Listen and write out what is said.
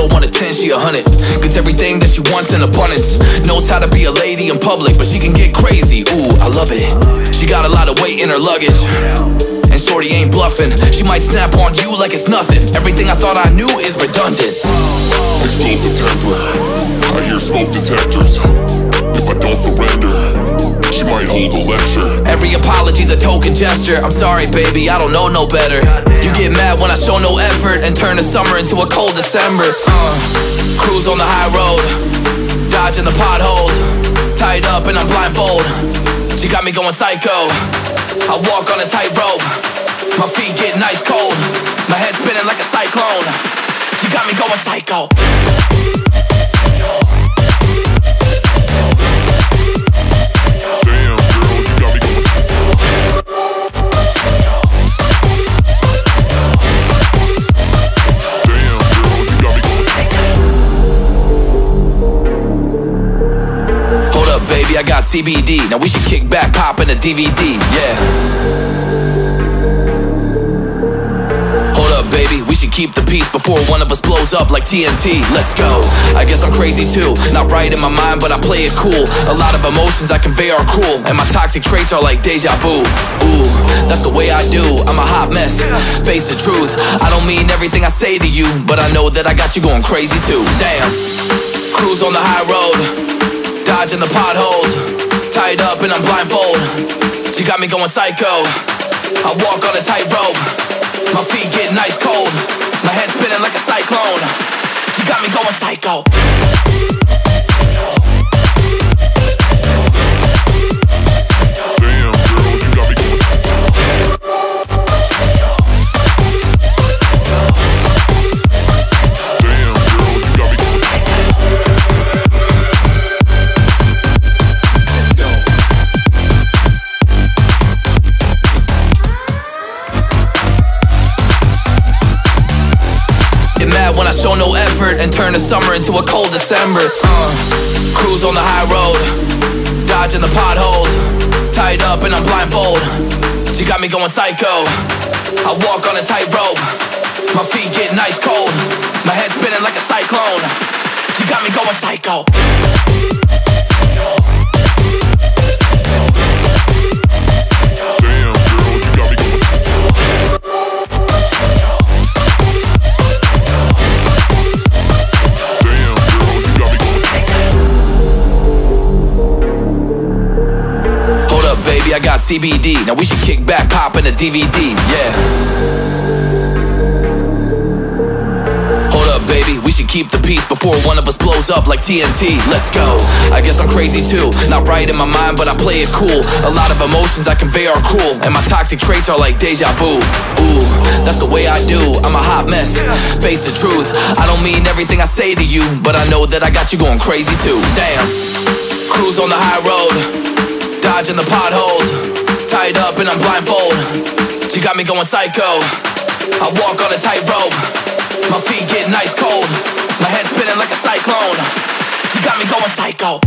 still want a 10, she 100. Gets everything that she wants in abundance. Knows how to be a lady in public, but she can get crazy, ooh, I love it. She got a lot of weight in her luggage, and shorty ain't bluffing. She might snap on you like it's nothing. Everything I thought I knew is redundant. Explosive temper, I hear smoke detectors. If I don't surrender, she might hold a lecture. Every apology's a token gesture. I'm sorry, baby, I don't know no better. You get mad when I show no effort and turn the summer into a cold December. Cruise on the high road, dodging the potholes, tied up and I'm blindfold. She got me going psycho. I walk on a tightrope, my feet getting ice cold, my head spinning like a cyclone. She got me going psycho. Baby, I got CBD. Now we should kick back, pop in a DVD, yeah. Hold up, baby, we should keep the peace before one of us blows up like TNT. Let's go. I guess I'm crazy too. Not right in my mind, but I play it cool. A lot of emotions I convey are cruel, and my toxic traits are like deja vu. Ooh, that's the way I do. I'm a hot mess. Face the truth. I don't mean everything I say to you, but I know that I got you going crazy too. Damn. Cruise on the high road, dodging the potholes, tied up and I'm blindfold. She got me going psycho. I walk on a tightrope, my feet getting ice cold, my head spinning like a cyclone. She got me going psycho. When I show no effort and turn the summer into a cold December. Cruise on the high road, dodging the potholes, tied up and I'm blindfold. She got me going psycho. I walk on a tightrope, my feet getting ice cold, my head spinning like a cyclone. She got me going psycho. Baby, I got CBD. Now we should kick back, pop in a DVD, yeah. Hold up, baby, we should keep the peace before one of us blows up like TNT. Let's go. I guess I'm crazy too. Not right in my mind, but I play it cool. A lot of emotions I convey are cruel, and my toxic traits are like deja vu. Ooh, that's the way I do. I'm a hot mess. Face the truth. I don't mean everything I say to you, but I know that I got you going crazy too. Damn. Cruise on the high road, dodging the potholes, tied up and I'm blindfold. She got me going psycho. I walk on a tightrope, my feet getting ice cold, my head spinning like a cyclone. She got me going psycho.